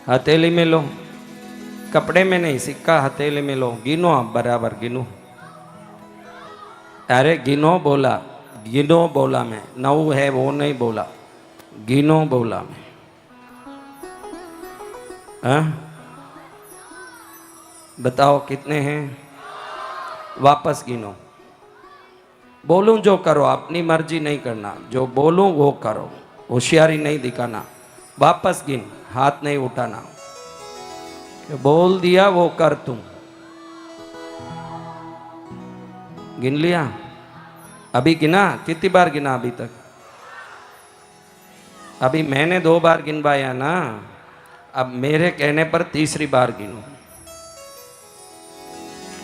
हथेली में लो, कपड़े में नहीं, सिक्का हथेली में लो, गिनो आप बराबर गिनो। अरे गिनो बोला, गिनो बोला मैं, 9 है वो नहीं बोला, गिनो बोला मैं। हाँ बताओ कितने हैं, वापस गिनो। बोलूं जो करो, अपनी मर्जी नहीं करना, जो बोलूं वो करो, होशियारी नहीं दिखाना। वापस गिन, हाथ नहीं उठाना, बोल दिया वो कर तुम। गिन लिया? अभी गिना? कितनी बार गिना अभी तक? अभी मैंने 2 बार गिनवाया ना, अब मेरे कहने पर तीसरी बार गिनो।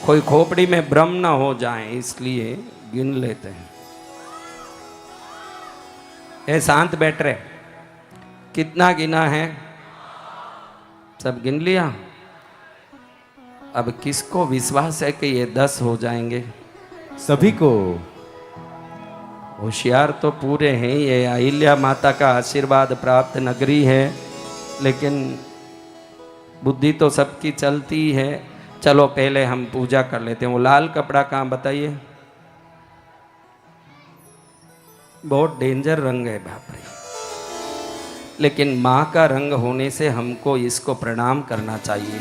कोई खोपड़ी में भ्रम ना हो जाए इसलिए गिन लेते हैं। ए शांत बैठ रहे, कितना गिना है? सब गिन लिया? अब किसको विश्वास है कि ये 10 हो जाएंगे? सभी को। होशियार तो पूरे हैं, ये अहिल्या माता का आशीर्वाद प्राप्त नगरी है, लेकिन बुद्धि तो सबकी चलती है। चलो पहले हम पूजा कर लेते हैं। वो लाल कपड़ा कहाँ बताइए? बहुत डेंजर रंग है बाप रे, लेकिन माँ का रंग होने से हमको इसको प्रणाम करना चाहिए,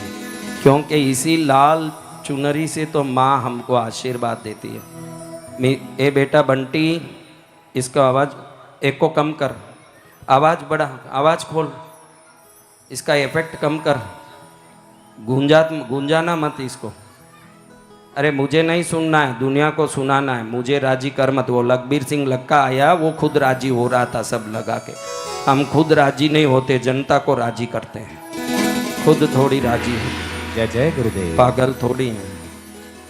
क्योंकि इसी लाल चुनरी से तो माँ हमको आशीर्वाद देती है। ए बेटा बंटी, इसका आवाज़ एक को कम कर, आवाज़ बढ़ा, आवाज़ खोल, इसका इफेक्ट कम कर, गूंजाना मत इसको। अरे मुझे नहीं सुनना है, दुनिया को सुनाना है, मुझे राजी कर मत। वो लखबीर सिंह लक्का आया, वो खुद राजी हो रहा था सब लगा के। हम खुद राजी नहीं होते, जनता को राजी करते हैं, खुद थोड़ी राजी है। जय जय गुरुदेव। पागल थोड़ी हैं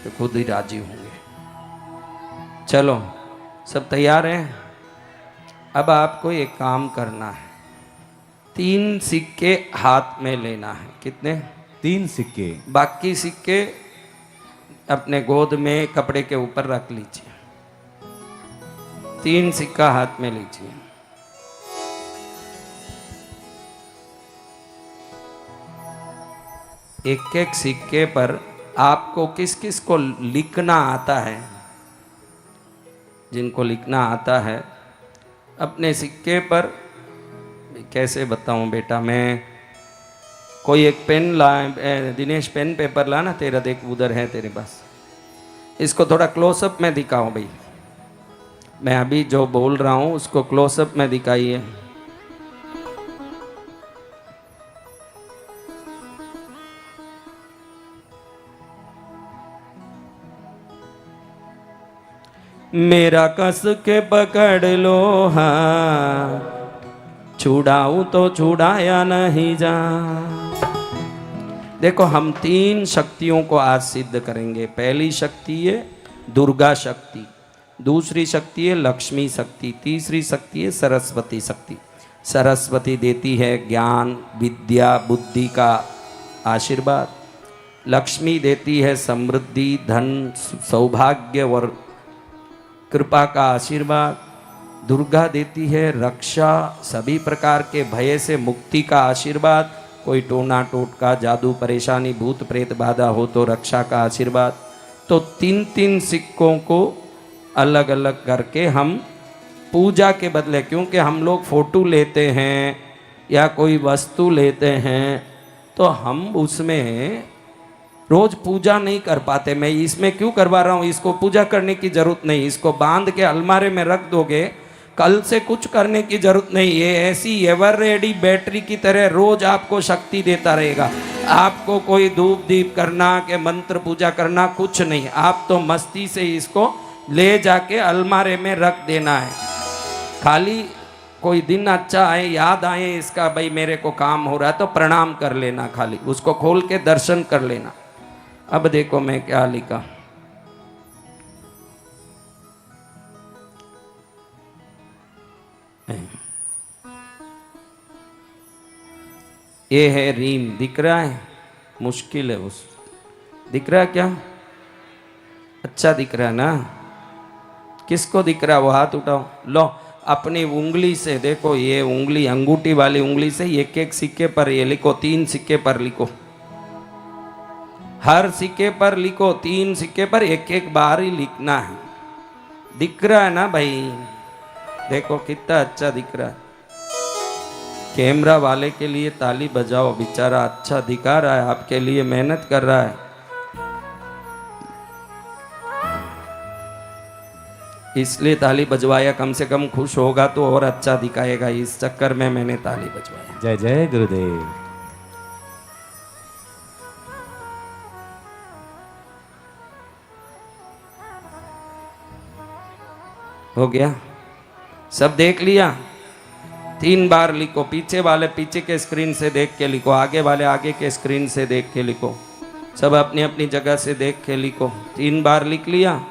तो खुद ही राजी होंगे। चलो सब तैयार हैं? अब आपको एक काम करना है, 3 सिक्के हाथ में लेना है। कितने? 3 सिक्के। बाकी सिक्के अपने गोद में कपड़े के ऊपर रख लीजिए। 3 सिक्का हाथ में लीजिए। एक एक सिक्के पर आपको किस किस को लिखना आता है, जिनको लिखना आता है अपने सिक्के पर, कैसे बताऊं बेटा मैं, कोई एक पेन ला, दिनेश पेन पेपर ला ना, तेरा देख उधर है तेरे पास, इसको थोड़ा क्लोजअप में दिखाओ भाई। मैं अभी जो बोल रहा हूं उसको क्लोजअप में दिखाइए। मेरा कस के पकड़ लो हाँ, छुड़ाऊं तो छुड़ाया नहीं जा। देखो हम 3 शक्तियों को आज सिद्ध करेंगे। पहली शक्ति है दुर्गा शक्ति, दूसरी शक्ति है लक्ष्मी शक्ति, तीसरी शक्ति है सरस्वती शक्ति। सरस्वती देती है ज्ञान विद्या बुद्धि का आशीर्वाद, लक्ष्मी देती है समृद्धि धन सौभाग्य और कृपा का आशीर्वाद, दुर्गा देती है रक्षा, सभी प्रकार के भय से मुक्ति का आशीर्वाद, कोई टोना टोटका जादू परेशानी भूत प्रेत बाधा हो तो रक्षा का आशीर्वाद। तो 3 सिक्कों को अलग अलग करके हम पूजा के बदले, क्योंकि हम लोग फोटो लेते हैं या कोई वस्तु लेते हैं तो हम उसमें रोज पूजा नहीं कर पाते। मैं इसमें क्यों करवा रहा हूँ, इसको पूजा करने की जरूरत नहीं, इसको बांध के अलमारे में रख दोगे, कल से कुछ करने की जरूरत नहीं। ये ऐसी एवर रेडी बैटरी की तरह रोज आपको शक्ति देता रहेगा। आपको कोई धूप दीप करना के मंत्र पूजा करना कुछ नहीं, आप तो मस्ती से इसको ले जाके अलमारे में रख देना है। खाली कोई दिन अच्छा आए, याद आए इसका भाई मेरे को काम हो रहा है तो प्रणाम कर लेना, खाली उसको खोल के दर्शन कर लेना। अब देखो मैं क्या लिखा, ये है रीम, दिख रहा है? मुश्किल है उस, दिख रहा है क्या? अच्छा दिख रहा है ना? किसको दिख रहा है वो हाथ उठाओ। लो अपनी उंगली से देखो, ये उंगली अंगूठी वाली उंगली से एक एक सिक्के पर ये लिखो, 3 सिक्के पर लिखो, हर सिक्के पर लिखो, 3 सिक्के पर एक एक बार ही लिखना है। दिख रहा है ना भाई? देखो कितना अच्छा दिख रहा है। कैमरा वाले के लिए ताली बजाओ, बेचारा अच्छा दिखा रहा है, आपके लिए मेहनत कर रहा है। इसलिए ताली बजवाया, कम से कम खुश होगा तो और अच्छा दिखाएगा, इस चक्कर में मैंने ताली बजवाया। जय जय गुरुदेव। हो गया? सब देख लिया? 3 बार लिखो, पीछे वाले पीछे के स्क्रीन से देख के लिखो, आगे वाले आगे के स्क्रीन से देख के लिखो, सब अपनी अपनी जगह से देख के लिखो। 3 बार लिख लिया?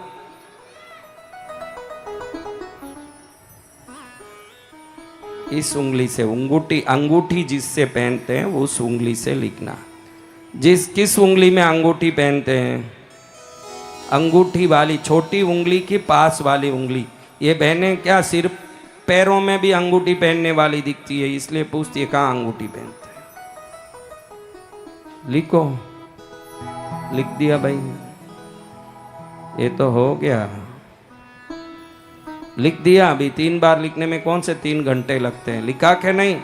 इस उंगली से, अंगूठी अंगूठी जिससे पहनते हैं उस उंगली से लिखना। किस उंगली में अंगूठी पहनते हैं? अंगूठी वाली छोटी उंगली की पास वाली उंगली। ये बहनें क्या सिर्फ पैरों में भी अंगूठी पहनने वाली दिखती है, इसलिए पूछती है कहाँ अंगूठी पहनते हैं। लिखो, लिख दिया भाई, ये तो हो गया, लिख दिया। अभी 3 बार लिखने में कौन से 3 घंटे लगते हैं? लिखा के नहीं?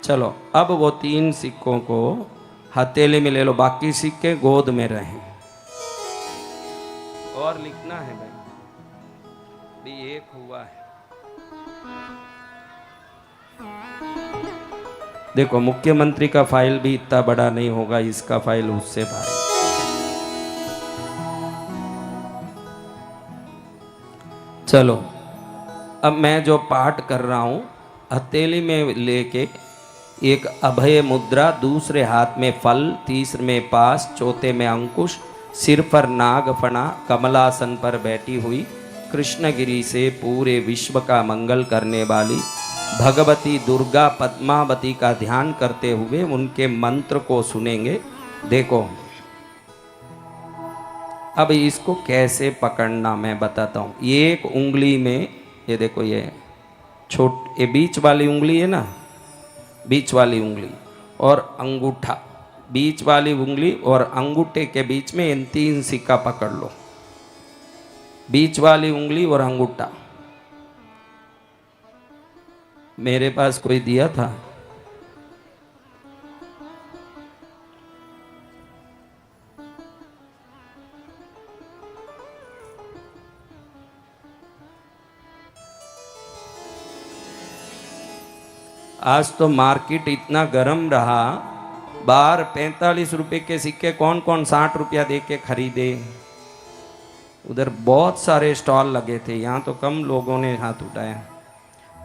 चलो अब वो 3 सिक्कों को हथेली में ले लो, बाकी सिक्के गोद में रहें। और लिखना है भाई, भी एक हुआ है। देखो मुख्यमंत्री का फाइल भी इतना बड़ा नहीं होगा, इसका फाइल उससे भारी। चलो अब मैं जो पाठ कर रहा हूं, हथेली में लेके एक अभय मुद्रा, दूसरे हाथ में फल, तीसरे में पास, चौथे में अंकुश, सिर पर नागफणा, कमलासन पर बैठी हुई कृष्णगिरी से पूरे विश्व का मंगल करने वाली भगवती दुर्गा पद्मावती का ध्यान करते हुए उनके मंत्र को सुनेंगे। देखो अब इसको कैसे पकड़ना मैं बताता हूँ। ये एक उंगली में, ये देखो ये ये बीच वाली उंगली है ना, बीच वाली उंगली और अंगूठा, बीच वाली उंगली और अंगूठे के बीच में इन 3 सिक्का पकड़ लो, बीच वाली उंगली और अंगूठा। मेरे पास कोई दिया था, आज तो मार्केट इतना गर्म रहा, बाहर 45 रुपए के सिक्के कौन कौन 60 रुपया दे के खरीदे। उधर बहुत सारे स्टॉल लगे थे, यहाँ तो कम लोगों ने हाथ उठाया।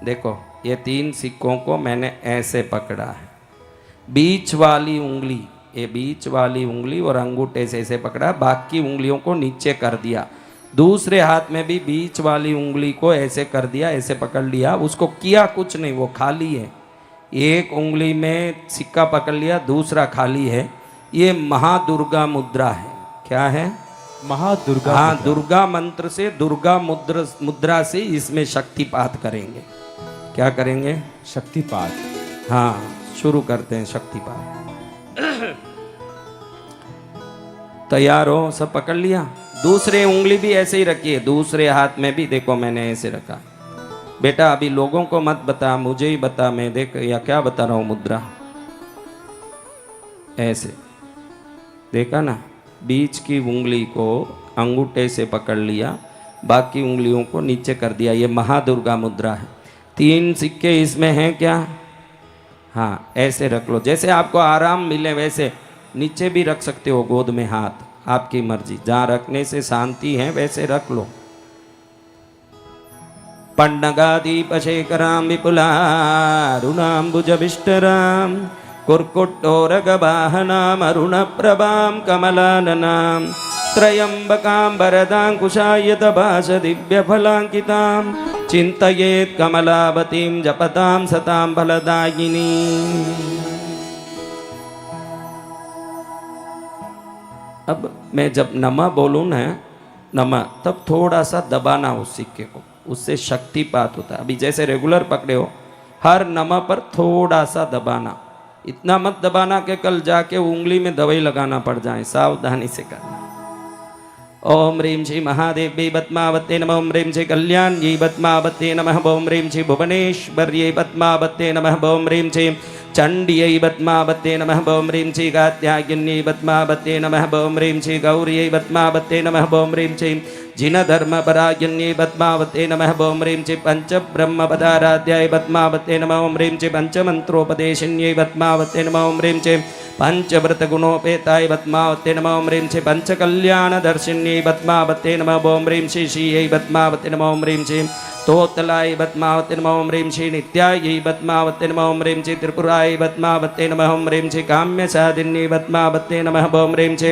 देखो ये 3 सिक्कों को मैंने ऐसे पकड़ा है, बीच वाली उंगली, ये बीच वाली उंगली और अंगूठे से ऐसे पकड़ा, बाकी उंगलियों को नीचे कर दिया। दूसरे हाथ में भी बीच वाली उंगली को ऐसे कर दिया, ऐसे पकड़ लिया, उसको किया कुछ नहीं, वो खाली है। एक उंगली में सिक्का पकड़ लिया, दूसरा खाली है। ये महादुर्गा मुद्रा है। क्या है? महादुर्गा। हाँ, दुर्गा मंत्र से, दुर्गा मुद्रा से इसमें शक्तिपात करेंगे। क्या करेंगे? शक्तिपात। हाँ, शुरू करते हैं शक्तिपात। तैयार हो? सब पकड़ लिया? दूसरे उंगली भी ऐसे ही रखिए, दूसरे हाथ में भी देखो मैंने ऐसे रखा। बेटा अभी लोगों को मत बता, मुझे ही बता, मैं देख या क्या बता रहा हूं। मुद्रा ऐसे देखा ना, बीच की उंगली को अंगूठे से पकड़ लिया, बाकी उंगलियों को नीचे कर दिया। ये महादुर्गा मुद्रा है। 3 सिक्के इसमें हैं क्या? हाँ, ऐसे रख लो, जैसे आपको आराम मिले वैसे। नीचे भी रख सकते हो गोद में हाथ, आपकी मर्जी, जहाँ रखने से शांति है वैसे रख लो। पंडगादीपशेखरां विपुलारुणाम्बुजविष्टरां कुर्कुट्टोरगवाहनाम् अरुणप्रभां कमलाननां त्रयम्बकां वरदाङ्कुशायतभास दिव्यफलाङ्कितां चिन्तयेत् कमलावतीं जपतां सतां फलदायिनीं। अब मैं जब नमः बोलूँ ना, नमः, तब थोड़ा सा दबाना उस सिक्के को। उससे शक्तिपात होता है। अभी जैसे रेगुलर पकड़े हो, हर नम पर थोड़ा सा दबाना, इतना मत दबाना कि कल जाके उंगली में दवाई लगाना पड़ जाए, सावधानी से करना। ओम ह्रीं श्री महादेव्यै पद्मावत्यै नमः। ओम ह्रीं श्री कल्याण्यै पद्मावत्यै नमः। ओम ह्रीं श्री भुवनेश्वर्यै पद्मावत्यै नमः। ओम ह्रीं श्री चण्ड्यै पद्मावत्यै नमः। ओम ह्रीं श्री कात्यायन्यै पद्मावत्यै नमः। ओम ह्रीं श्री गौर्यै पद्मावत्यै नमः। ओम ह्रीं श्री जिनधर्मपरायण्यै पद्मावत्यै नमः। ओम ह्रीं श्री पंचब्रह्मपदाराध्याय पद्मावत्यै नमः। ओम ह्रीं श्री पंचमन्त्रोपदेशिन्यै पद्मावत्यै नमः। ओम ह्रीं श्री पंचव्रतगुणोपेताय पद्मावत्यै नमः। ओम ह्रीं श्री पंचकल्याणदर्शिन्यै पद्मावत्यै नमः। ओम ह्रीं श्री श्रीयै पद्मावत्यै नमः। ओम ह्रीं श्री तोतलाय पद्मावत्यै नमः। ओम ह्रीं श्री नित्यायै पद्मावत्यै नमः। ओम ह्रीं श्री त्रिपुराय पद्मावत्यै नमः। ओम ह्रीं श्री काम्यसाधिन्यै पद्मावत्यै नमः। ओम ह्रीं श्री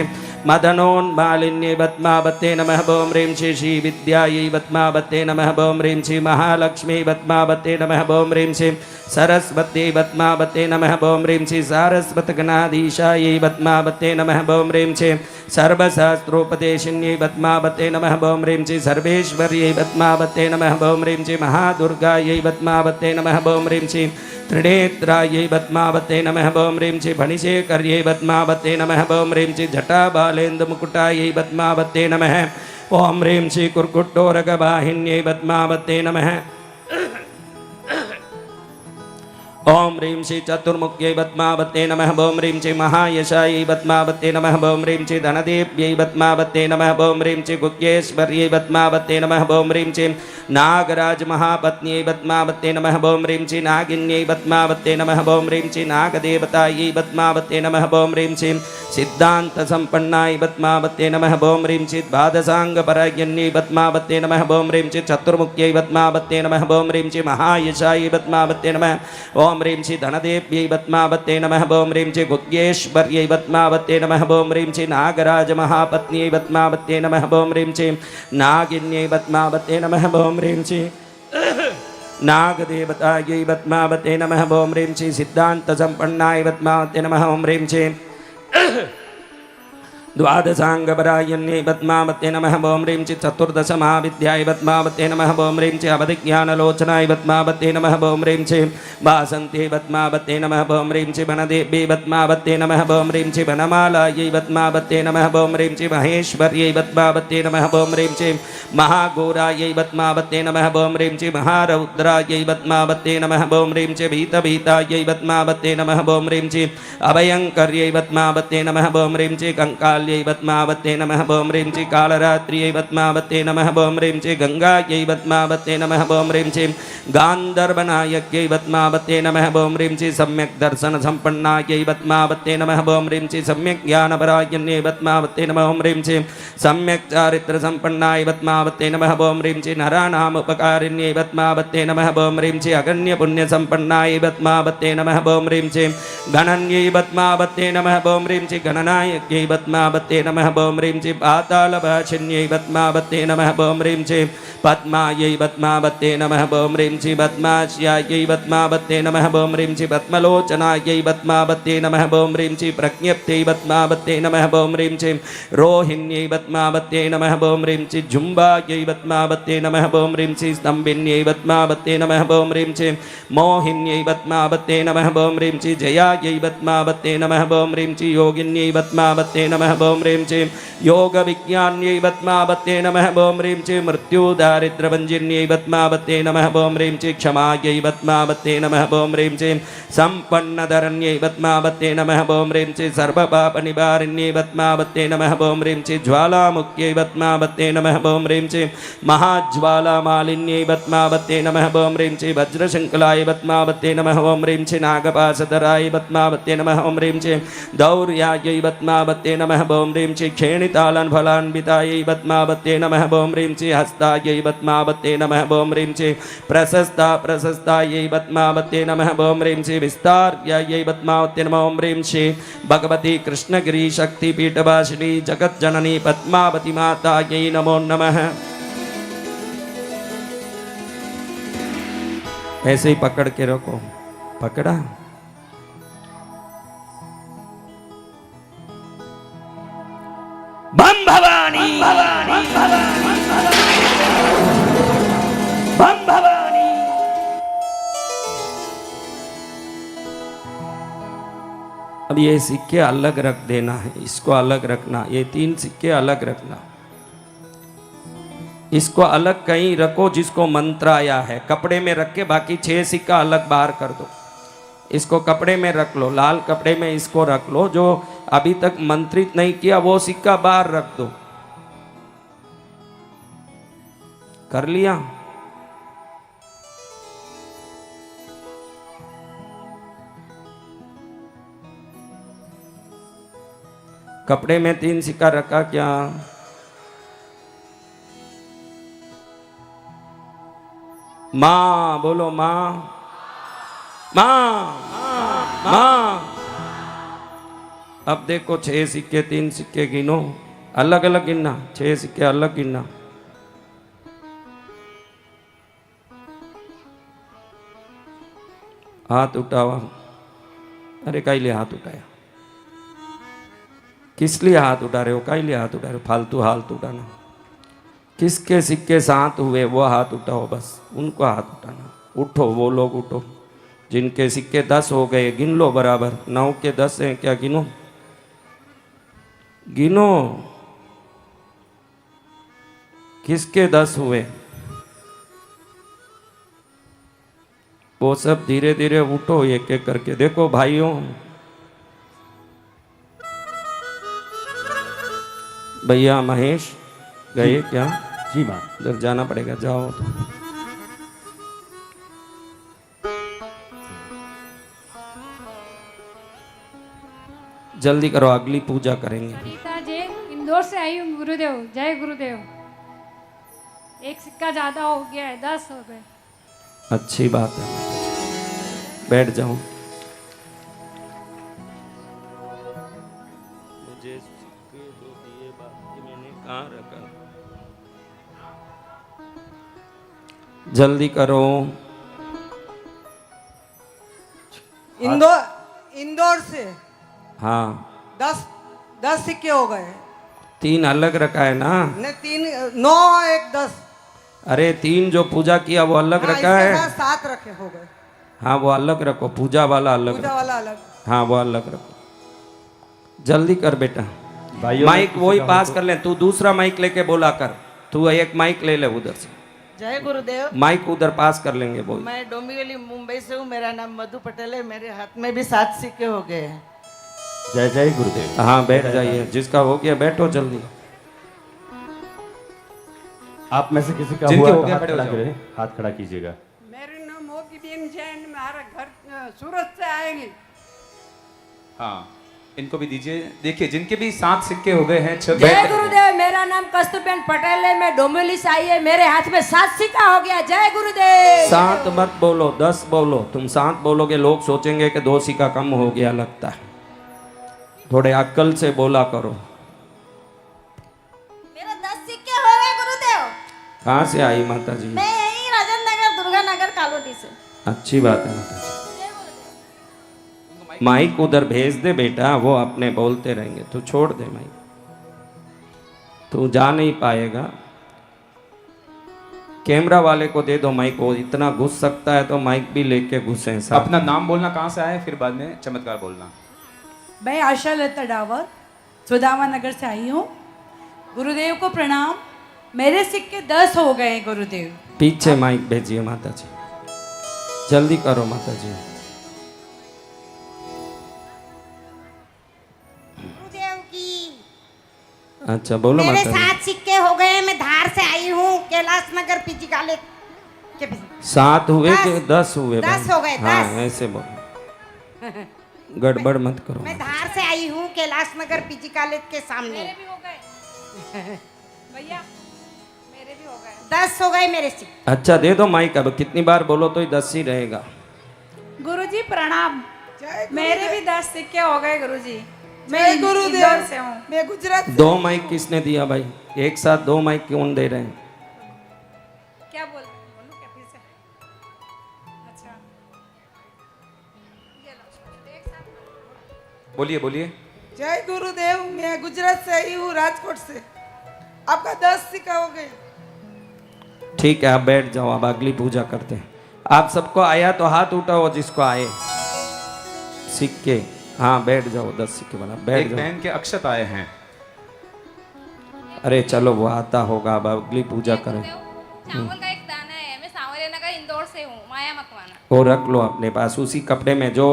मदनोन्मालिन्यै पद्मावत्यै नमः। ओम ह्रीं श्री श्रीविद्यायै पद्मावत्यै नमः। ओम ह्रीं श्री महालक्ष्मी पद्मावत्यै नमः। ओम ह्रीं श्री सरस्वत्यै पद्मावत्यै नमः। ओम ह्रीं श्री सारस्वतगणाधीशायै पद्मावत्यै नमः। ओम ह्रीं श्री सर्वशास्त्रोपदेशिन्यै पद्मावत्यै नमः। ओम ह्रीं श्री सर्वेश्वर्यै पद्मावत्यै नमः। ओम ह्रीं श्री महादुर्गायै पद्मावत्यै नमः। ओम ह्रीं श्री त्रिनेत्रायै पद्मावत्यै नमः। ओम ह्रीं श्री फणिशेखर्यै पद्मावत्यै नमः। ओम ह्रीं श्री जटाबालेन्दुमुकुटायै पद्मावत्यै नमः। ओम ह्रीं श्री कुर्कुट्टोरगवाहिन्यै पद्मावत्यै नमः। ओम ह्रीं श्री चतुर्मुख्यै पद्मावत्यै नमः। ओम ह्रीं श्री महायशायै पद्मावत्यै नमः। ओम ह्रीं श्री धनदेव्यै पद्मावत्यै नमः। ओम ह्रीं श्री गुह्येश्वर्यै पद्मावत्यै नमः। ओम ह्रीं श्री नागराज महापत्न्यै पद्मावत्यै नमः। ओम ह्रीं श्री नागिन्यै पद्मावत्यै नमः। ओम ह्रीं श्री नागदेवतायै पद्मावत्यै नमः। ओम ह्रीं श्री सिद्धान्तसम्पन्नाय पद्मावत्यै नमः। ओम ह्रीं श्री द्वादशाङ्गपरायण्यै पद्मावत्यै नमः। ओम ह्रीं श्री चतुर्मुख्यै पद्मावत्यै नमः। ओम ह्रीं श्री महायशायै पद्मावत्यै नमः। ओम ह्रीं श्री धनदेव्यै पद्मावत्यै नमः। ओम ह्रीं श्री गुह्येश्वर्यै पद्मावत्यै नमः। ओम ह्रीं श्री नागराज महापत्न्यै पद्मावत्यै नमः। ओम ह्रीं श्री नागिन्यै पद्मावत्यै नमः। ओम ह्रीं श्री नागदेवतायै पद्मावत्यै नमः। ओम ह्रीं श्री सिद्धान्तसम्पन्नाय पद्मावत्यै नमः। ओम ह्रीं श्री द्वादशाङ्गपरायण्यै पद्मावत्यै नमः। ओम ह्रीं श्री चतुर्दशमहाविद्याय पद्मावत्यै नमः। ओम ह्रीं श्री अवधिज्ञानलोचनाय पद्मावत्यै नमः। ओम ह्रीं श्री वासन्त्यै पद्मावत्यै नमः। ओम ह्रीं श्री वनदेव्यै पद्मावत्यै नमः। ओम ह्रीं श्री वनमालायै पद्मावत्यै नमः। ओम ह्रीं श्री महेश्वर्यै पद्मावत्यै नमः। ओम ह्रीं श्री महाघोरायै पद्मावत्यै नमः। ओम ह्रीं श्री महारौद्रायै पद्मावत्यै नमः। ओम ह्रीं श्री भीतभीतायै पद्मावत्यै नमः। ओम ह्रीं श्री अभयङ्कर्यै पद्मावत्यै नमः। ओम ह्रीं श्री कंकाल्यै पद्मावत्यै नमः। ओम ह्रीं श्री कालरात्र्यै पद्मावत्यै नमः। ओम ह्रीं श्री गंगायै पद्मावत्यै नमः। ओम ह्रीं श्री गान्धर्वनायक्यै पद्मावत्यै नमः। ओम ह्रीं श्री सम्यक् दर्शन सम्पन्नायै पद्मावत्यै नमः। ओम ह्रीं श्री सम्यक् ज्ञानपरायण्यै पद्मावत्यै नमः। ओम ह्रीं श्री सम्यक् चारित्र सम्पन्नाय पद्मावत्यै नमः। ओम ह्रीं श्री नराणाम् उपकारिण्यै पद्मावत्यै नमः। ओम ह्रीं श्री अगण्य पुण्य सम्पन्नाय पद्मावत्यै नमः। ओम ह्रीं श्री गणन्यै पद्मावत्यै नमः। ओम ह्रीं श्री गणनायक्यै पद्मावत्यै नमः। ओम ह्रीं श्री पातालभाषिन्यै पद्मावत्यै नमः। ओम ह्रीं श्री पद्मायै पद्मावत्यै नमः। ओम ह्रीं श्री पद्मास्यायै पद्मावत्यै नमः। ओम ह्रीं श्री पद्मलोचनायै पद्मावत्यै नमः। ओम ह्रीं श्री प्रज्ञप्त्यै पद्मावत्यै नमः। ओम ह्रीं श्री रोहिण्यै पद्मावत्यै नमः। ओम ह्रीं श्री जुम्बायै पद्मावत्यै नमः। ओम ह्रीं श्री स्तम्भिन्यै पद्मावत्यै नमः। ओम ह्रीं श्री मोहिन्यै पद्मावत्यै नमः। ओम ह्रीं श्री जयायै पद्मावत्यै नमः। ओम ह्रीं श्री योगिन्यै पद्मावत्यै नमः। ओम ह्रीं श्री योगविज्ञान्यै पद्मावत्यै नमः। ओम ह्रीं श्री मृत्युदारिद्र्यभञ्जिन्यै पद्मावत्यै नमः। ओम ह्रीं श्री क्षमायै पद्मावत्यै नमः। ओम ह्रीं श्री सम्पन्नधरण्यै पद्मावत्यै नमः। ओम ह्रीं श्री सर्वपापनिवारिण्यै पद्मावत्यै नमः। ओम ह्रीं श्री ज्वालामुख्यै पद्मावत्यै नमः। ओम ह्रीं श्री महाज्वालामालिन्यै पद्मावत्यै नमः। ओम ह्रीं श्री वज्रशङ्कलाय पद्मावत्यै नमः। ओम ह्रीं श्री नागपाशधराय पद्मावत्यै नमः। ओम ह्रीं श्री दौर्यायै पद्मावत्यै नमः। ओम ह्रीं श्री क्षेणितालनफलान्वितायै पद्मावत्यै नमः। ओम ह्रीं श्री हस्तायै पद्मावत्यै नमः। ओम ह्रीं श्री प्रशस्तायै पद्मावत्यै नमः। ओम ह्रीं श्री विस्तार्यायै पद्मावत्यै नमः। ओम ह्रीं श्री भगवती कृष्णगिरी शक्तिपीठवासिनी जगज्जननी पद्मावती मातायै नमो नमः। ऐसे ही पकड़ के रखो। पकड़ा? बम भवानी अब ये सिक्के अलग रख देना है, इसको अलग रखना, ये 3 सिक्के अलग रखना। इसको अलग कहीं रखो जिसको मंत्र आया है, कपड़े में रख के बाकी 6 सिक्का अलग बाहर कर दो। इसको कपड़े में रख लो, लाल कपड़े में इसको रख लो। जो अभी तक मंत्रित नहीं किया वो सिक्का बाहर रख दो। कर लिया? कपड़े में 3 सिक्का रखा क्या? मां बोलो, मां मां मां। अब देखो 6 सिक्के, 3 सिक्के गिनो, अलग अलग गिनना, 6 सिक्के अलग गिनना। हाथ उठावा। अरे काई लिए हाथ उठाया? किस लिए हाथ उठा रहे हो? काई लिए हाथ उठा रहे हो? फालतू हाथ उठाना। किसके सिक्के 7 हुए वो हाथ उठाओ, बस उनको हाथ उठाना। उठो, वो लोग उठो जिनके सिक्के 10 हो गए, गिन लो बराबर। 9 के 10 हैं क्या? गिनो गिनो, किसके 10 हुए? वो सब धीरे धीरे उठो, एक एक करके। देखो भाइयों, भैया महेश गए क्या? जी मां। उधर जाना पड़ेगा, जाओ तो। जल्दी करो, अगली पूजा करेंगे। सरिता जी, इंदौर से आई हूँ गुरुदेव। जय गुरुदेव। एक सिक्का ज्यादा हो गया है, 10 हो गए। अच्छी बात है, बैठ जाओ। मुझे सिक्के जो दिए बाकी मैंने कहाँ रखा? जल्दी करो। इंदौर से हाँ, 10 सिक्के हो गए। 3 अलग रखा है ना? नहीं, 3 9 1 10। अरे 3 जो पूजा किया वो अलग हाँ, रखा है। 7 रखे हो गए। हाँ वो अलग रखो, पूजा वाला अलग पूजा रखो। वाला अलग। हाँ वो अलग रखो। जल्दी कर बेटा। भाइयों, माइक किसी वही का हो पास तो- कर ले। तू दूसरा माइक लेके बोला कर। तू एक माइक ले ले उधर से। जय गुरुदेव। माइक उधर पास कर लेंगे, बोल। मैं डोंबिवली मुंबई से हूँ। मेरा नाम मधु पटेल है। मेरे हाथ में भी 7 सिक्के हो गए हैं। जय जय गुरुदेव। हाँ बैठ जाइए, जिसका हो गया बैठो जल्दी। आप में से किसी का जिनके हुआ हो तो गया हाथ खड़े हो खड़ा जाओ। करें, हाथ खड़ा कीजिएगा। मेरे नाम मोकीदीन जैन, हमारा घर सूरत से आएगी। हाँ इनको भी दीजिए। देखिए जिनके भी 7 सिक्के हो गए हैं, जय गुरुदेव। मेरा नाम कस्तूरबेन पटेल है। मैं डोंबिवली से आई है। मेरे हाथ में 7 सिक्का हो गया। जय गुरुदेव। 7 मत बोलो, 10 बोलो। तुम 7 बोलोगे लोग सोचेंगे कि 2 सिक्का कम हो गया लगता है। थोड़े अक्ल से बोला करो। मेरा 10 सिक्के हो गए गुरुदेव। कहाँ से आई माता जी? मैं यही राजन नगर दुर्गा नगर कॉलोनी से। अच्छी बात है माता जी। माइक उधर भेज दे बेटा, वो अपने बोलते रहेंगे। तू छोड़ दे माइक, तू जा नहीं पाएगा। कैमरा वाले को दे दो माइक, वो इतना घुस सकता है तो माइक भी लेके घुसे साथ। अपना नाम बोलना कहाँ से आए, फिर बाद में चमत्कार बोलना। मैं आशा लता डावर सुदामा नगर से आई हूँ। गुरुदेव को प्रणाम। मेरे सिक्के 10 हो गए गुरुदेव। पीछे माइक भेजिए माता जी, जल्दी करो माता जी। गुरुदेव की अच्छा बोलो मेरे माता जी। 7 सिक्के हो गए। मैं धार से आई हूँ, कैलाश नगर पीजी कॉलेज के पीछे। 7 हुए कि 10 10 हुए? 10 भाई? हो गए, हाँ 10। ऐसे बोलो, गड़बड़ मत करो। मैं धार से आई हूँ, कैलाश नगर पीजी कॉलेज के सामने। मेरे भी हो गए भैया, मेरे भी हो गए। 10 हो गए मेरे सिक्के। अच्छा दे दो माइक। अब कितनी बार बोलो तो ही 10 ही रहेगा। गुरुजी प्रणाम। मेरे भी 10 सिक्के हो गए गुरुजी। मैं जय इंदौर गुरुदेव। से हूँ। मैं गुजरात से। 2 माइक किसने दिया भाई? एक साथ 2 माइक क्यों दे रहे हैं? क्या बोलूं क्या फिर से? अच्छा ये लो, एक साथ बोलिए बोलिए। जय गुरुदेव। मैं गुजरात से आई हूँ, राजकोट से। आपका 10 सिक्का हो गए। ठीक है, आप बैठ जाओ। अब अगली पूजा करते हैं। आप सबको आया तो हाथ उठाओ जिसको आए सिक्के। हाँ बैठ जाओ, 10 सिक्के वाला बैठ एक जाओ। बहन के अक्षत आए हैं। अरे चलो वो आता होगा, अब अगली पूजा करें। चावल का एक दाना है। मैं सांवरिया नगर इंदौर से हूँ, माया मकवाना। वो रख लो अपने पास, उसी कपड़े में जो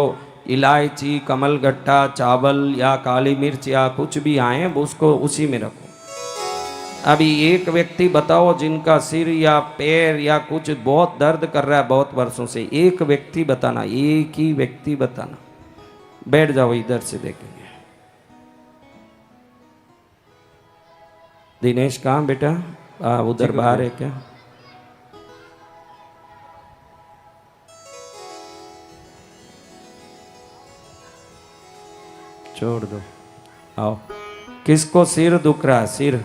इलायची, कमलगट्टा, चावल या काली मिर्च या कुछ भी आए वो उसको उसी में रखो। अभी एक व्यक्ति बताओ जिनका सिर या पैर या कुछ बहुत दर्द कर रहा है बहुत वर्षों से, एक व्यक्ति बताना, एक ही व्यक्ति बताना। बैठ जाओ, इधर से देखेंगे। दिनेश कहाँ बेटा? उधर बाहर है क्या? छोड़ दो, आओ। किसको सिर दुख रहा है? सिर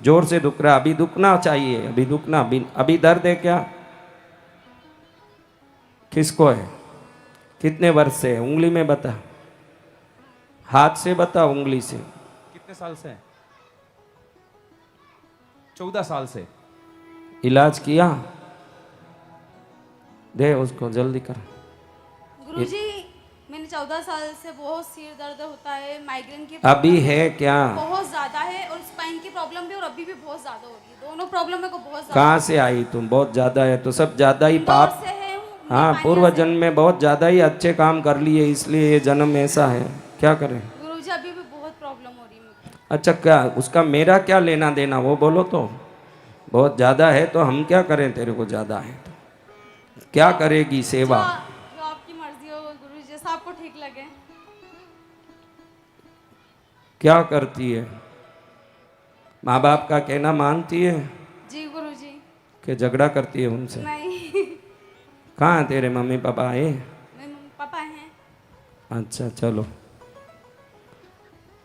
जोर से दुख रहा, अभी दुखना चाहिए, अभी दुखना, अभी दर्द है क्या? किसको है? कितने वर्ष से है? उंगली में बता, हाथ से बता, उंगली से। कितने साल से? 14 साल से। इलाज किया? दे उसको, जल्दी कर। गुरुजी मैंने 14 साल से बहुत सिर दर्द होता है, माइग्रेन की अभी है क्या? बहुत ज्यादा है, और स्पाइन की प्रॉब्लम भी, और अभी भी बहुत ज्यादा हो रही है। दोनों प्रॉब्लम मेरे को बहुत ज्यादा। कहाँ से आई तुम? बहुत ज्यादा है तो सब ज्यादा ही पाप। से है हूँ, हाँ, पूर्व जन्म में बहुत ज्यादा ही अच्छे काम कर लिए, इसलिए ये जन्म ऐसा है। क्या करें? गुरुजी अभी भी बहुत प्रॉब्लम हो रही है मेरे को। अच्छा, क्या उसका मेरा क्या लेना देना, वो बोलो तो। बहुत ज़्यादा है तो हम क्या करें? तेरे को ज़्यादा है तो क्या करेगी सेवा? जो आपकी मर्जी हो गुरुजी, जैसा आपको ठीक लगे। क्या करती है? माँ बाप का कहना मानती है जी गुरुजी। कि झगड़ा करती है उनसे? नहीं कहाँ है तेरे मम्मी पापा? आए? मेरे पापा हैं। अच्छा चलो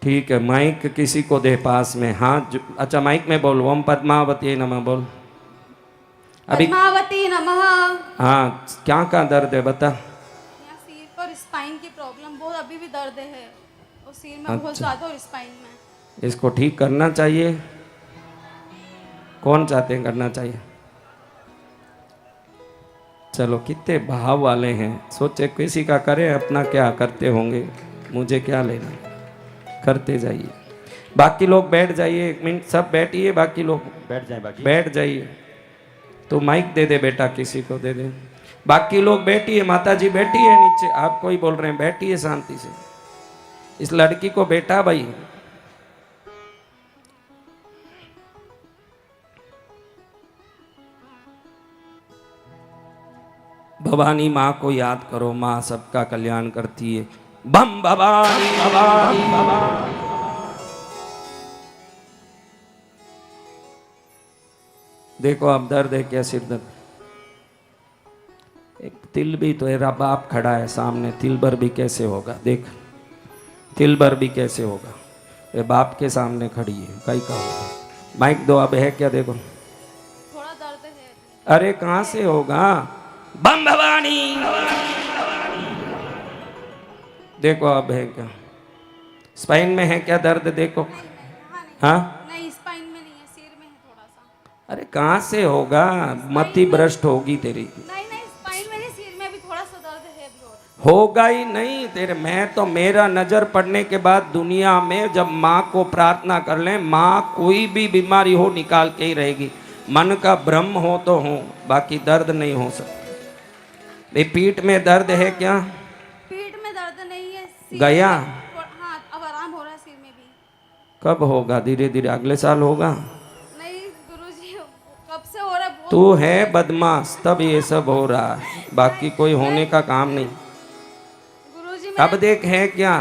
ठीक है। माइक किसी को दे पास में। हाँ अच्छा, माइक में बोल, ओम पद्मावती नमः बोल। अभी पद्मावती नमः। हाँ, क्या क्या दर्द है बता? यहाँ सिर पर स्पाइन की प्रॉब्लम बहुत, अभी भी दर्द है, और सिर में बहुत ज्यादा, और स्पाइन में। इसको ठीक करना चाहिए। कौन चाहते हैं करना चाहिए? चलो, कितने भाव वाले हैं। सोचे किसी का करें, अपना क्या करते होंगे, मुझे क्या लेना। करते जाइए। बाकी लोग बैठ जाइए, 1 मिनट सब बैठिए। बाकी लोग बैठ जाए, बाकी बैठ जाइए। तो माइक दे दे बेटा, किसी को दे दे। बाकी लोग बैठिए, माता जी बैठी है नीचे, आप कोई बोल रहे हैं, बैठिए शांति से। इस लड़की को बेटा भाई, भवानी माँ को याद करो, माँ सबका कल्याण करती है। बम भवानी भवानी भवानी। देखो अब दर्द है क्या? सिर दर्द। एक तिल भी तो तेरा बाप खड़ा है सामने, तिल भर भी कैसे होगा? देख, तिल भर भी कैसे होगा? ये बाप के सामने खड़ी है, कहीं का होगा? माइक दो, अब है क्या? देखो थोड़ा दर्द है। अरे कहाँ से होगा? बम भवानी। देखो अब है क्या? स्पाइन में है क्या दर्द? देखो। हाँ नहीं, स्पाइन में नहीं है, सिर में है थोड़ा सा। अरे कहाँ से होगा? मति भ्रष्ट होगी तेरी। नहीं नहीं, स्पाइन में नहीं, सिर में भी थोड़ा सा दर्द है अभी और। होगा ही नहीं तेरे। मैं तो, मेरा नजर पड़ने के बाद दुनिया में जब माँ को प्रार्थना कर लें, माँ कोई भी बीमारी हो निकाल के ही रहेगी। मन का भ्रम हो तो हो, बाकी दर्द नहीं हो सकता। पीठ में दर्द है क्या? पीठ में दर्द नहीं है, सिर गया? हाँ, अब आराम हो रहा है सिर में भी। कब होगा? धीरे धीरे अगले साल होगा। नहीं गुरुजी, कब से हो रहा है? बहुत तू है बदमाश, तब ये सब हो रहा है, बाकी कोई होने का काम नहीं। गुरुजी अब देख है क्या?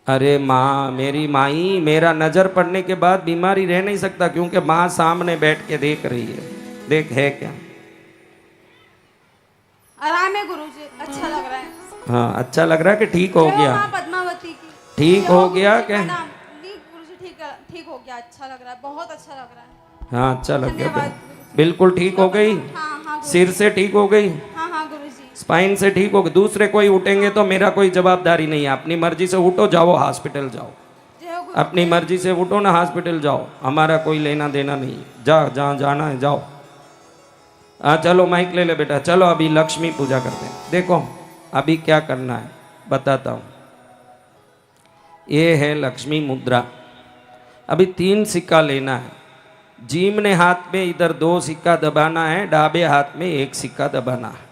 अरे माँ, मेरी माई, मेरा नजर पड़ने के बाद बीमारी रह नहीं सकता, क्योंकि माँ सामने बैठ के देख रही है। देख है क्या? आराम है गुरुजी, अच्छा लग रहा है। हाँ, अच्छा लग रहा है कि ठीक हो गया? माँ पद्मावती की ठीक हो गया क्या? नहीं गुरुजी, ठीक हो गया, अच्छा लग रहा है, बहुत अच्छा लग रहा है। हाँ, अच्छा लग गया। धन्यवाद। बिल्कुल ठीक हो गई? हाँ हाँ सिर से ठीक हो गई? हाँ हाँ गुरुजी। स्पाइन से ठीक हो गई? दूसरे कोई उठेंगे तो मेरा कोई जवाबदारी नहीं है। अपनी मर्जी से उठो, जाओ हॉस्पिटल जाओ। जय हो गुरु। अपनी मर्जी से उठो ना, हॉस्पिटल जाओ, हमारा कोई लेना देना नहीं। जा, जहाँ जाना है जाओ। हाँ चलो, माइक ले ले बेटा, चलो अभी लक्ष्मी पूजा करते हैं। देखो अभी क्या करना है बताता हूँ। ये है लक्ष्मी मुद्रा। अभी 3 सिक्का लेना है। जीमने हाथ में इधर 2 सिक्का दबाना है, डाबे हाथ में 1 सिक्का दबाना है।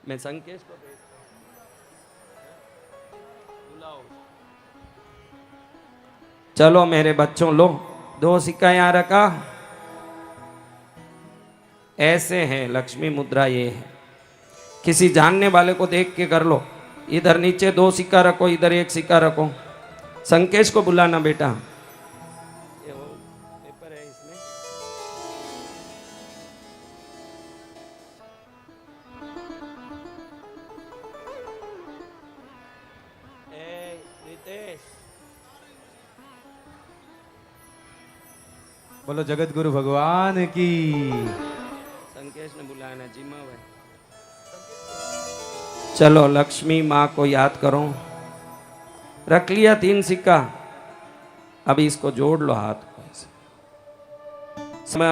मैं संकेश को भेजता हूं, बुलाओ। चलो मेरे बच्चों, लो 2 सिक्का यहां रखा। ऐसे है लक्ष्मी मुद्रा, ये है। किसी जानने वाले को देख के कर लो। इधर नीचे 2 सिक्का रखो, इधर 1 सिक्का रखो। संकेश को बुलाना बेटा। ये वो पेपर है इसमें। बोलो जगत गुरु भगवान की। संकेश ने बुलाया ना, जिम्मा भाई। चलो लक्ष्मी माँ को याद करो। रख लिया 3 सिक्का। अभी इसको जोड़ लो हाथ को ऐसे।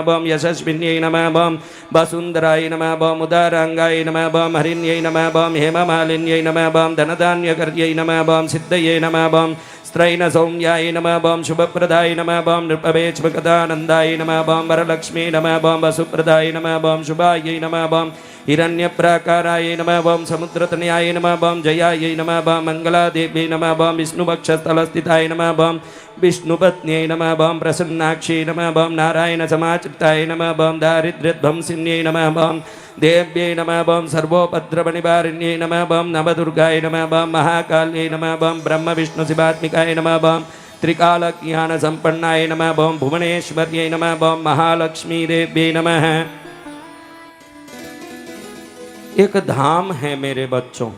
बम यशस्विन्यै नमः, बम वसुंधराय नमः, बम उदारांगाय नमः, बम हरिण्यै नमः, बम हेममालिन्यै नमः, बम धनधान्यकर्यै नमः, बम सिद्धये नमः, बम स्त्रैण सौम्याय नमः, बम शुभप्रदाय नमः, बम नृपवेक्षकदानन्दाय नमः, बम वरलक्ष्मी नमः, बम वसुप्रदाय नमः, बम शुभायै नमः, बम हिरण्यप्राकाराय नमः, बम समुद्रतनयाय नमः, बम जयायै नमः, बम मंगलादेव्यै नमः, बम विष्णुवक्षस्थलस्थिताय नमः, बम विष्णुपत्न्यै नमः, बम प्रसन्नाक्षी नमः, बम नारायण समाचिताय नमः, बम दारिद्र्यध्वंसिन्यै नमः, बम देव्यै नमः, बम सर्वोपद्रवनिवारिण्यै नमः, बम नवदुर्गाय नमः, बम महाकाल्यै नमः, बम ब्रह्म विष्णु शिवात्मिकाय नमः, बम त्रिकाल ज्ञान संपन्नाय नमः, बम भुवनेश्वर्यै नमः, बम महालक्ष्मी देव्यै नमः। एक धाम है मेरे बच्चों,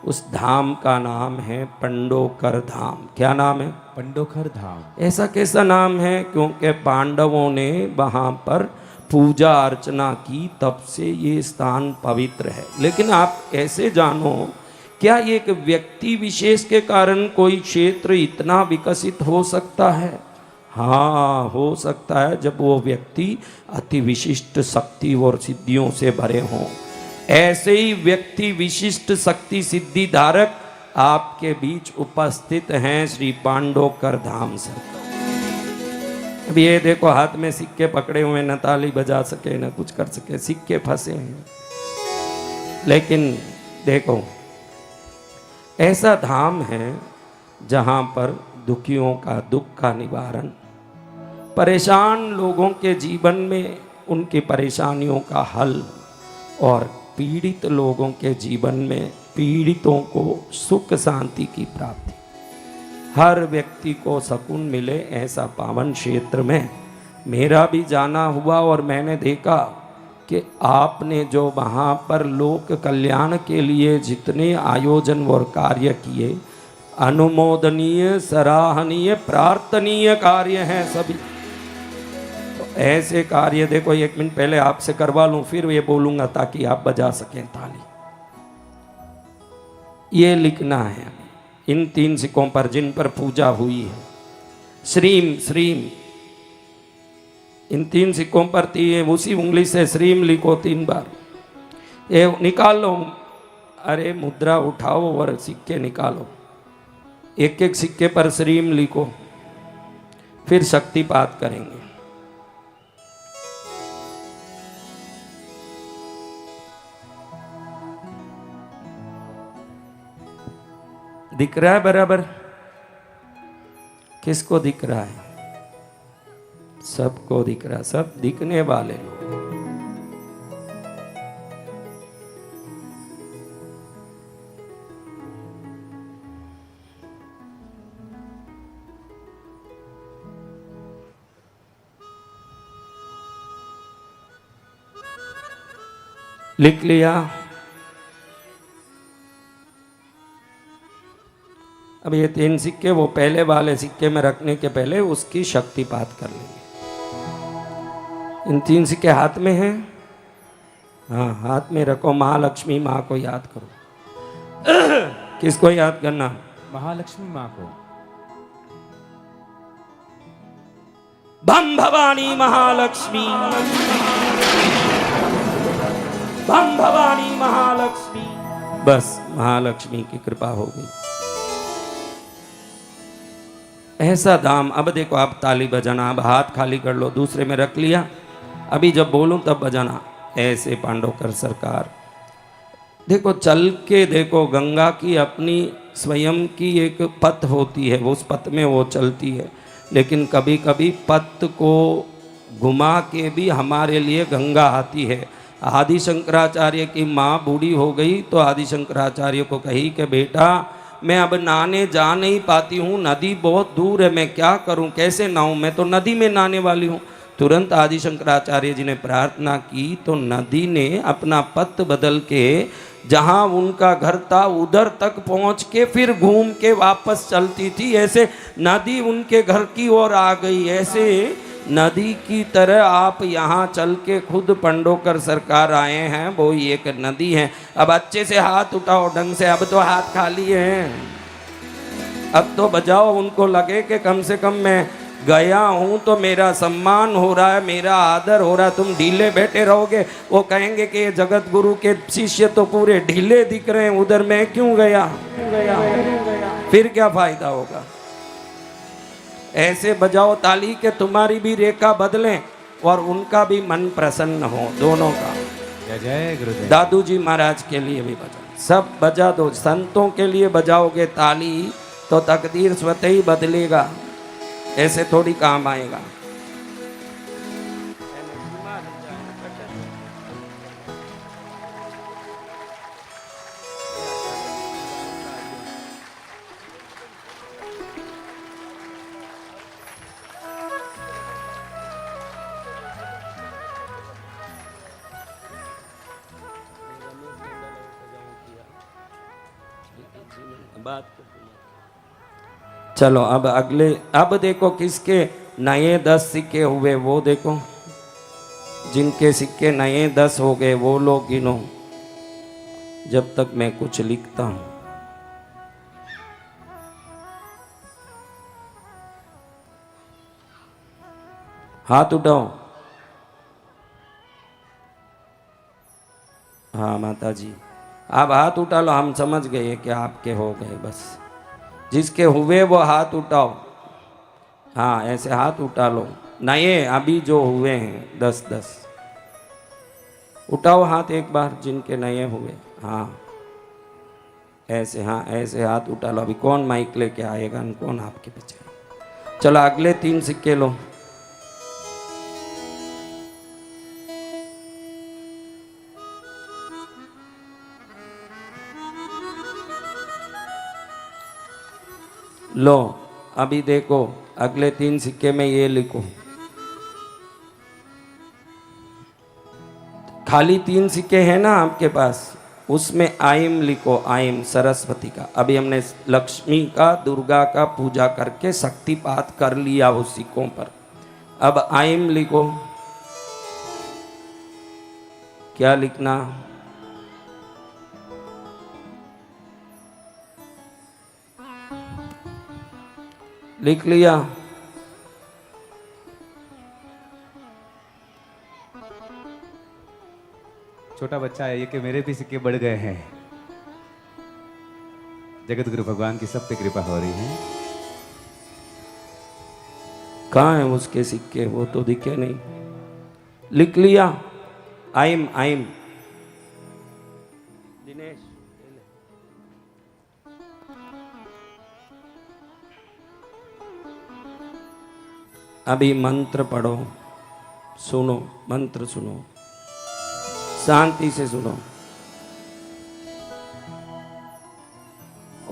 उस धाम का नाम है पंडोकर धाम। क्या नाम है? पंडोकर धाम। ऐसा कैसा नाम है? क्योंकि पांडवों ने वहाँ पर पूजा अर्चना की, तब से ये स्थान पवित्र है। लेकिन आप ऐसे जानो, क्या एक व्यक्ति विशेष के कारण कोई क्षेत्र इतना विकसित हो सकता है? हाँ, हो सकता है, जब वो व्यक्ति अति विशिष्ट शक्ति और सिद्धियों से भरे हों। ऐसे ही व्यक्ति विशिष्ट शक्ति सिद्धि धारक आपके बीच उपस्थित हैं श्री पांडोकर धाम से। अब ये देखो, हाथ में सिक्के पकड़े हुए, न ताली बजा सके न कुछ कर सके, सिक्के फंसे हैं। लेकिन देखो, ऐसा धाम है जहां पर दुखियों का दुख का निवारण, परेशान लोगों के जीवन में उनकी परेशानियों का हल, और पीड़ित लोगों के जीवन में पीड़ितों को सुख शांति की प्राप्ति, हर व्यक्ति को सुकून मिले, ऐसा पावन क्षेत्र में मेरा भी जाना हुआ। और मैंने देखा कि आपने जो वहाँ पर लोक कल्याण के लिए जितने आयोजन और कार्य किए, अनुमोदनीय, सराहनीय, प्रार्थनीय कार्य हैं सभी। ऐसे कार्य देखो, 1 मिनट पहले आपसे करवा लूं, फिर ये बोलूंगा ताकि आप बजा सकें ताली। ये लिखना है इन 3 सिक्कों पर जिन पर पूजा हुई है। श्रीम श्रीम, इन 3 सिक्कों पर उसी उंगली से श्रीम लिखो 3 बार। ये निकाल लो, अरे मुद्रा उठाओ और सिक्के निकालो। 1-1 सिक्के पर श्रीम लिखो, फिर शक्तिपात करेंगे। दिख रहा है बराबर? किसको दिख रहा है? सबको दिख रहा, सब दिखने वाले लोग। लिख लिया? अब ये 3 सिक्के वो पहले वाले सिक्के में रखने के पहले उसकी शक्तिपात कर लेंगे। इन 3 सिक्के हाथ में हैं। हाँ, हाथ में रखो। महालक्ष्मी माँ को याद करो। किसको याद करना? महालक्ष्मी माँ को। बम भवानी महालक्ष्मी, बम भवानी महालक्ष्मी। बस महालक्ष्मी की कृपा हो गई। ऐसा धाम। अब देखो, आप ताली बजाना, अब हाथ खाली कर लो, दूसरे में रख लिया, अभी जब बोलूं तब बजाना। ऐसे पांडवकर सरकार देखो, चल के देखो, गंगा की अपनी स्वयं की एक पथ होती है, वो उस पथ में वो चलती है, लेकिन कभी कभी पथ को घुमा के भी हमारे लिए गंगा आती है। आदि शंकराचार्य की माँ बूढ़ी हो गई तो आदि शंकराचार्य को कही कि बेटा मैं अब नहाने जा नहीं पाती हूँ, नदी बहुत दूर है, मैं क्या करूँ, कैसे नहाऊँ, मैं तो नदी में नहाने वाली हूँ। तुरंत आदि शंकराचार्य जी ने प्रार्थना की तो नदी ने अपना पथ बदल के जहाँ उनका घर था उधर तक पहुँच के फिर घूम के वापस चलती थी। ऐसे नदी उनके घर की ओर आ गई। ऐसे नदी की तरह आप यहाँ चल के खुद पांडवकर सरकार आए हैं, वो ही एक नदी है। अब अच्छे से हाथ उठाओ ढंग से, अब तो हाथ खाली हैं, अब तो बजाओ। उनको लगे कि कम से कम मैं गया हूँ तो मेरा सम्मान हो रहा है, मेरा आदर हो रहा है। तुम ढीले बैठे रहोगे, वो कहेंगे कि ये जगत गुरु के शिष्य तो पूरे ढीले दिख रहे हैं, उधर मैं क्यों गया, फिर क्या फायदा होगा। ऐसे बजाओ ताली के तुम्हारी भी रेखा बदलें और उनका भी मन प्रसन्न हो, दोनों का। जय जय गुरुदेव। दादू जी महाराज के लिए भी बजाओ, सब बजा दो। संतों के लिए बजाओगे ताली तो तकदीर स्वतः ही बदलेगा, ऐसे थोड़ी काम आएगा। चलो अब अगले, अब देखो किसके नए 10 सिक्के हुए वो देखो। जिनके सिक्के नए 10 हो गए वो लोग गिनो, जब तक मैं कुछ लिखता हूं। हाथ उठाओ। हाँ माता जी, आप हाथ उठा लो, हम समझ गए कि आपके हो गए। बस जिसके हुए वो हाथ उठाओ। हाँ ऐसे हाथ उठा लो। नए अभी जो हुए हैं 10-10 उठाओ हाथ एक बार, जिनके नए हुए। हाँ ऐसे, हाँ ऐसे हाथ उठा लो। अभी कौन माइक लेके आएगा, कौन आपके पीछे। चलो अगले 3 सिक्के लो। लो अभी देखो अगले 3 सिक्के में ये लिखो। खाली 3 सिक्के हैं ना आपके पास, उसमें आइम लिखो। आइम सरस्वती का। अभी हमने लक्ष्मी का, दुर्गा का पूजा करके शक्तिपात कर लिया उस सिक्कों पर। अब आइम लिखो। क्या लिखना? लिख लिया? छोटा बच्चा है ये कि मेरे भी सिक्के बढ़ गए हैं। जगत गुरु भगवान की सब पे कृपा हो रही है। कहाँ है उसके सिक्के? वो तो दिखे नहीं। लिख लिया? आइम आइम। दिनेश अभी मंत्र पढ़ो, सुनो, मंत्र सुनो, शांति से सुनो।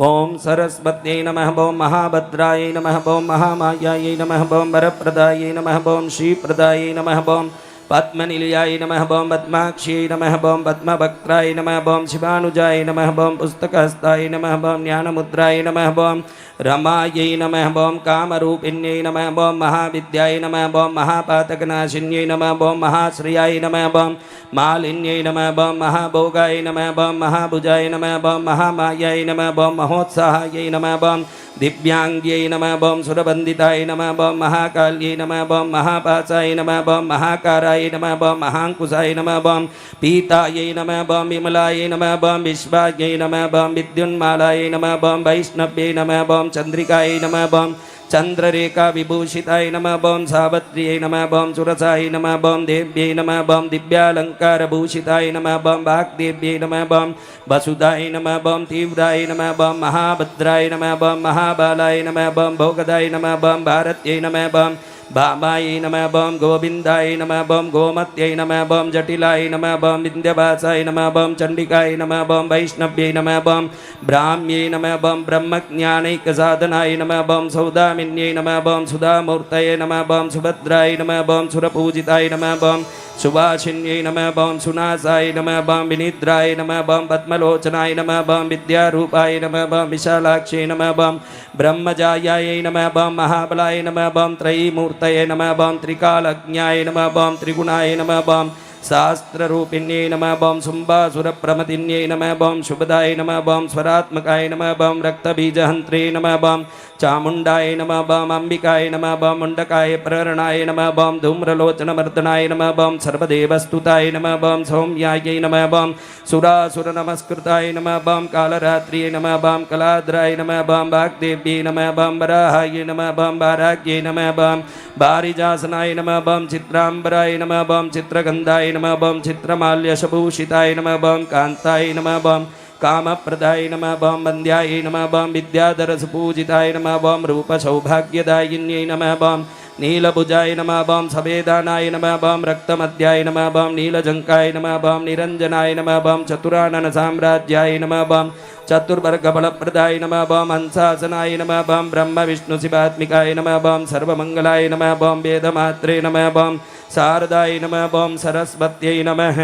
ओम सरस्वत्यै नमः, ओम महाभद्रायै नमः, ओम महामायायै नमः, ओम वरप्रदायै नमः, ओम श्रीप्रदायै नमः, ओम पद्मनिलयाय नमः, ओम पद्माक्ष्यै नमः, ओम पद्मवक्त्राय नमः, ओम शिवानुजाय नमः, ओम पुस्तकहस्ताय नमः, ओम ज्ञानमुद्राय नमः, ओम रमायै नमः ओं कामरूपिण्यै नमः ओं महाविद्याय नमः ओं महापातकनाशिन्यै नमः ओं महाश्रियाय नमः ओं मालिन्यै नमः ओं महाभोगाय नमः ओं महाभुजाय नमः ओं महामायाय नमः ओं महोत्साहायै नमः ओं दिव्यांग्यै नमः ओं सुरबन्दिताय नमः ओं महाकाल्यै नमः ओं महापासाय नमः ओं महाकाराय नमः ओं महाङ्कुशाय नमः ओं पीतायै नमः ओं विमलाय नमः ओं विश्वायै नमः ओं विद्युन्मालाय नमः ओं वैष्णव्यै नमः ओं चंद्रिकाय नमः ओं चंद्ररेखा विभूषिताय नमः ओं सावत्र्यै नमः ओं सुरसाय नमः ओं देव्यै नमः ओं दिव्यालंकारभूषिताय नमः ओं वाग्देव्यै नमः ओं वसुधाय नमः ओं तीव्राय नमः ओं महाभद्राय नमः ओं महाबालाय नमः ओं भोगदाय नमः ओं भारत्यै नमः ओं भामायै नमः ओं गोविन्दाय नमः ओं गोमत्यै नमः ओं जटिलाय नमः ओं विन्ध्यवासाय नमः ओं चण्डिकाय नमः ओं वैष्णव्यै नमः ओं ब्राह्म्यै नमः ओं ब्रह्मज्ञानैकसाधनाय नमः ओं सौदामिन्यै नमः ओं सुधामूर्तये नमः ओं सुभद्राय नमः ओं सुरपूजिताय नमः ओं सुभाषिन्यै नमः ओं सुनासाय नमः ओं विनिद्राय नमः ओं पद्मलोचनाय नमः ओं विद्यारूपाय नमः ओं विशालाक्षै नमः ओं ब्रह्मजायायै नमः ओं महाबलाय नमः ओं त्रयीमूर्तये नमः ओं त्रिकालज्ञाय नमः ओं त्रिगुणाय नमः ओं शास्त्ररूपिण्यै नमः ओं शुम्भासुरप्रमदिन्यै नमः ओं शुभदाय नमः ओं स्वरात्मकाय नमः ओं रक्तबीजहन्त्रे नमः ओं चामुण्डाय नमः ओं अम्बिकाय नमः ओं मुण्डकाय प्रेरणाय नमः ओं धूम्रलोचनमर्दनाय नमः ओं सर्वदेवस्तुताय नमः ओं सौम्यायै नमः ओं सुरासुरनमस्कृताय नमः ओं कालरात्र्यै नमः ओं कलाद्राय नमः ओं वाग्देव्यै नमः ओं वराहायै नमः ओं वाराग्यै नमः ओं वारिजासनाय नमः ओं चित्राम्बराय नमः ओं चित्रगन्धाय नमः ओं चित्रमाल्यशभूषिताय नमः ओं कान्ताय नमः ओं कामप्रदाय नमः ओं वन्द्याय नमः ओं विद्याधरसपूजिताय नमः ओं रूपसौभाग्यदायिन्यै नमः ओं नीलभुजाय नमः ओं सवेदानाय नमः ओं रक्तमध्याय नमः ओं नीलजङ्काय नमः ओं निरञ्जनाय नमः ओं चतुराननसाम्राज्याय नमः ओं चतुर्वर्गबलप्रदाय नमः ओं हंसासनाय नमः ओं ब्रह्मविष्णुशिवात्मिकाय नमः ओं सर्वमङ्गलाय नमः ओं वेदमात्रे नमः ओं शारदाय नमः ओं सरस्वत्यै नमः।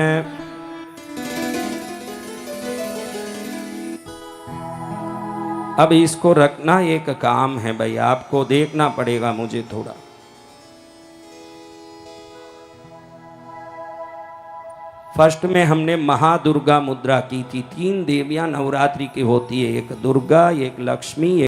अब इसको रखना एक काम है भाई, आपको देखना पड़ेगा मुझे थोड़ा। फर्स्ट में हमने महादुर्गा मुद्रा की थी। 3 देवियां नवरात्रि की होती है, एक दुर्गा, एक लक्ष्मी,